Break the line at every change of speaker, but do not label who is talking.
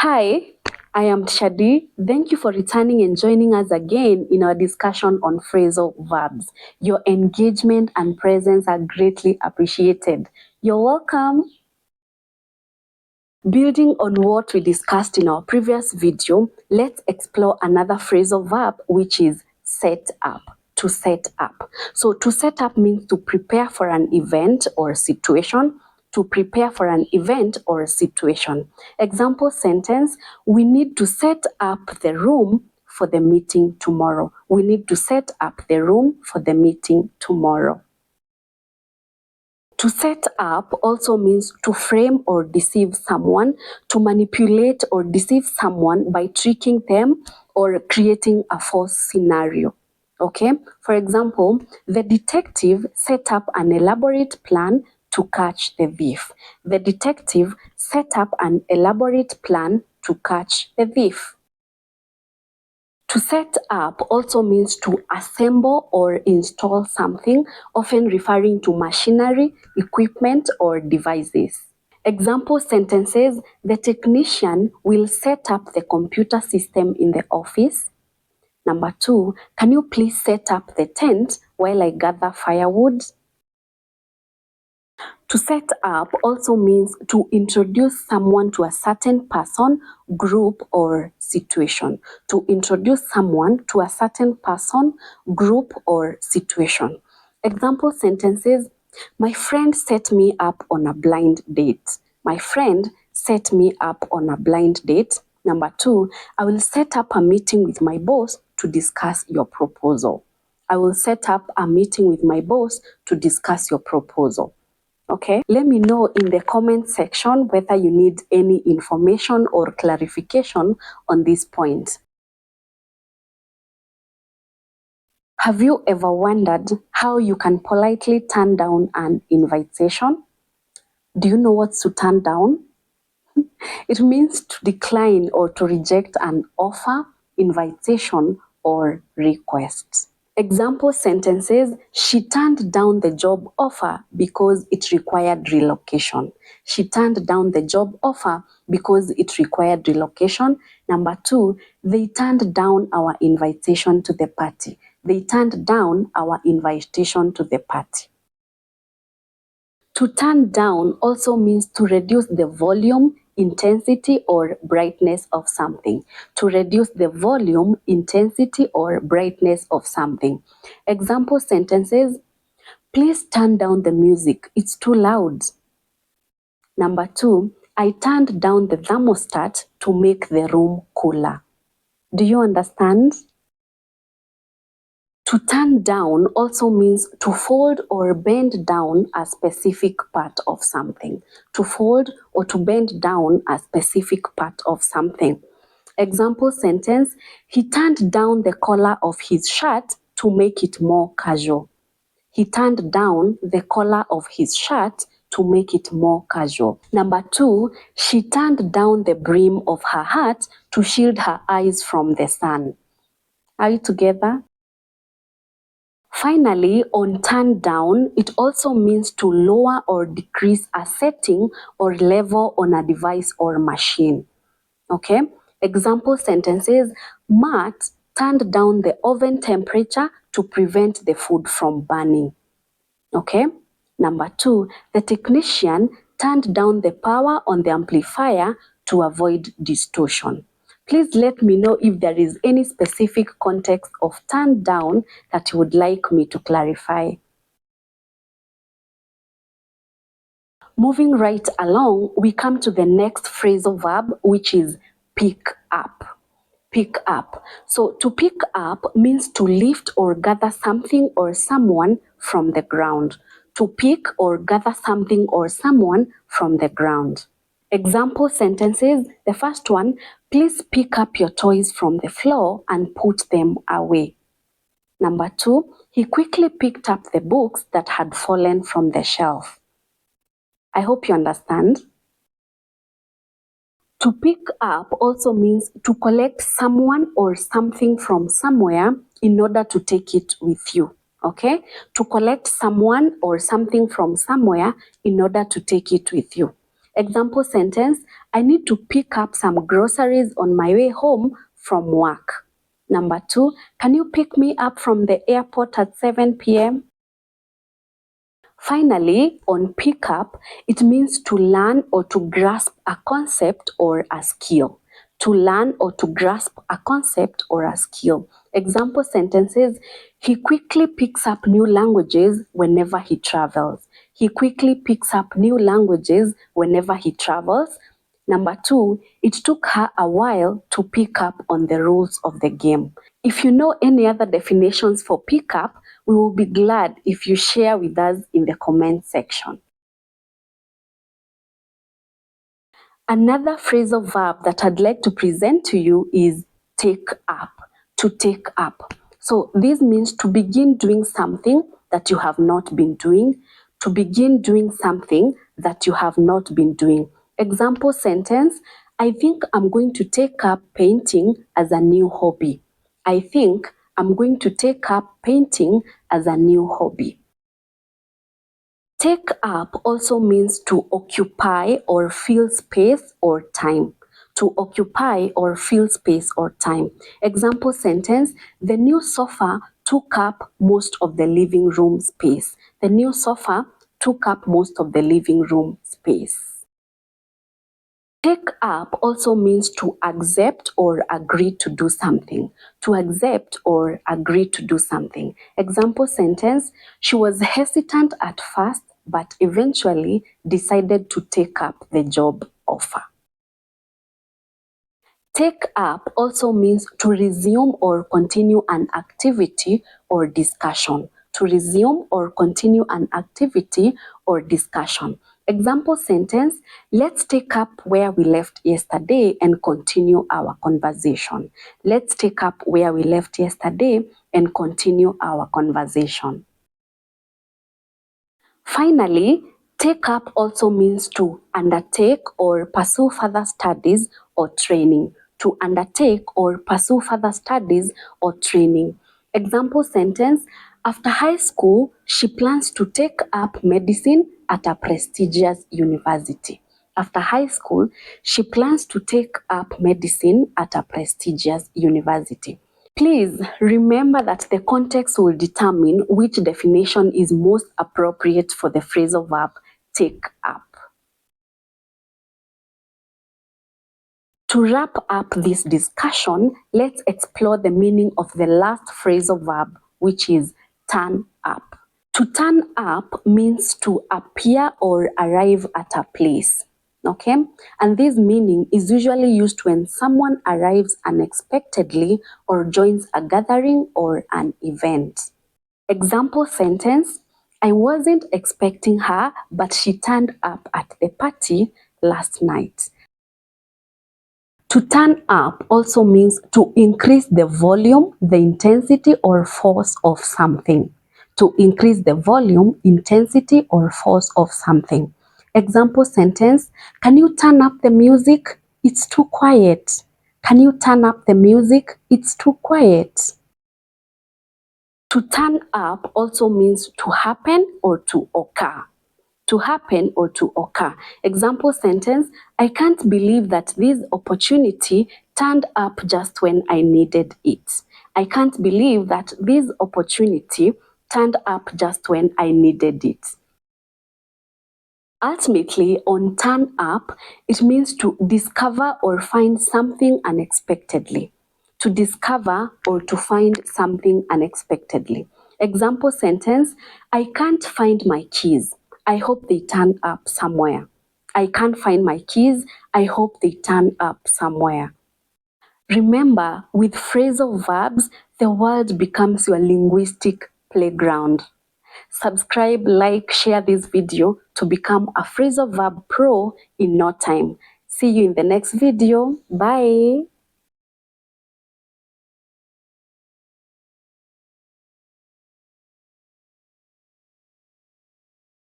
Hi, I am Shadi. Thank you for returning and joining us again in our discussion on phrasal verbs. Your engagement and presence are greatly appreciated. You're welcome. Building on what we discussed in our previous video, let's explore another phrasal verb, which is set up. To set up. So to set up means to prepare for an event or situation. To prepare for an event or a situation. Example sentence, we need to set up the room for the meeting tomorrow. We need to set up the room for the meeting tomorrow. To set up also means to frame or deceive someone, to manipulate or deceive someone by tricking them or creating a false scenario. Okay, for example, the detective set up an elaborate plan to catch the thief. The detective set up an elaborate plan to catch the thief. To set up also means to assemble or install something, often referring to machinery, equipment, or devices. Example sentences, the technician will set up the computer system in the office. Number 2, can you please set up the tent while I gather firewood? To set up also means to introduce someone to a certain person, group, or situation. To introduce someone to a certain person, group, or situation. Example sentences, my friend set me up on a blind date. My friend set me up on a blind date. Number 2, I will set up a meeting with my boss to discuss your proposal. I will set up a meeting with my boss to discuss your proposal. Okay, let me know in the comment section whether you need any information or clarification on this point. Have you ever wondered how you can politely turn down an invitation? Do you know what's to turn down? It means to decline or to reject an offer, invitation, or request. Example sentences, she turned down the job offer because it required relocation. She turned down the job offer because it required relocation. Number 2, they turned down our invitation to the party. They turned down our invitation to the party. To turn down also means to reduce the volume, intensity, or brightness of something. To reduce the volume, intensity, or brightness of something. Example sentences, please turn down the music, it's too loud. Number 2, I turned down the thermostat to make the room cooler. Do you understand? To turn down also means to fold or bend down a specific part of something. To fold or to bend down a specific part of something. Example sentence, he turned down the collar of his shirt to make it more casual. He turned down the collar of his shirt to make it more casual. Number 2, she turned down the brim of her hat to shield her eyes from the sun. Are you together? Finally, on turn down, it also means to lower or decrease a setting or level on a device or machine. Okay? Example sentences, Matt turned down the oven temperature to prevent the food from burning. Okay? Number 2, the technician turned down the power on the amplifier to avoid distortion. Please let me know if there is any specific context of turn down that you would like me to clarify. Moving right along, we come to the next phrasal verb, which is pick up. Pick up. So to pick up means to lift or gather something or someone from the ground. To pick or gather something or someone from the ground. Example sentences, the first one, please pick up your toys from the floor and put them away. Number 2, he quickly picked up the books that had fallen from the shelf. I hope you understand. To pick up also means to collect someone or something from somewhere in order to take it with you. Okay? To collect someone or something from somewhere in order to take it with you. Example sentence, I need to pick up some groceries on my way home from work. Number 2, can you pick me up from the airport at 7 p.m.? Finally, on pick up, it means to learn or to grasp a concept or a skill. To learn or to grasp a concept or a skill. Example sentences, he quickly picks up new languages whenever he travels. He quickly picks up new languages whenever he travels. Number 2, it took her a while to pick up on the rules of the game. If you know any other definitions for pick up, we will be glad if you share with us in the comment section. Another phrasal verb that I'd like to present to you is take up, to take up. So this means to begin doing something that you have not been doing, to begin doing something that you have not been doing. Example sentence, I think I'm going to take up painting as a new hobby. I think I'm going to take up painting as a new hobby. Take up also means to occupy or fill space or time. To occupy or fill space or time. Example sentence, the new sofa took up most of the living room space. The new sofa took up most of the living room space. Take up also means to accept or agree to do something. To accept or agree to do something. Example sentence, she was hesitant at first but eventually decided to take up the job offer. Take up also means to resume or continue an activity or discussion. To resume or continue an activity or discussion. Example sentence, let's take up where we left yesterday and continue our conversation. Let's take up where we left yesterday and continue our conversation. Finally, take up also means to undertake or pursue further studies or training. To undertake or pursue further studies or training. Example sentence, after high school, she plans to take up medicine at a prestigious university. After high school, she plans to take up medicine at a prestigious university. Please remember that the context will determine which definition is most appropriate for the phrasal verb take up. To wrap up this discussion, let's explore the meaning of the last phrasal verb, which is turn up. To turn up means to appear or arrive at a place. Okay, and this meaning is usually used when someone arrives unexpectedly or joins a gathering or an event. Example sentence, I wasn't expecting her, but she turned up at the party last night. To turn up also means to increase the volume, the intensity or force of something. To increase the volume, intensity or force of something. Example sentence, can you turn up the music? It's too quiet. Can you turn up the music? It's too quiet. To turn up also means to happen or to occur. To happen or to occur. Example sentence, I can't believe that this opportunity turned up just when I needed it. I can't believe that this opportunity turned up just when I needed it. Ultimately, on turn up, it means to discover or find something unexpectedly. To discover or to find something unexpectedly. Example sentence, I can't find my keys. I hope they turn up somewhere. I can't find my keys. I hope they turn up somewhere. Remember, with phrasal verbs, the world becomes your linguistic playground. Subscribe, like, share this video to become a phrasal verb pro in no time. See you in the next video. Bye.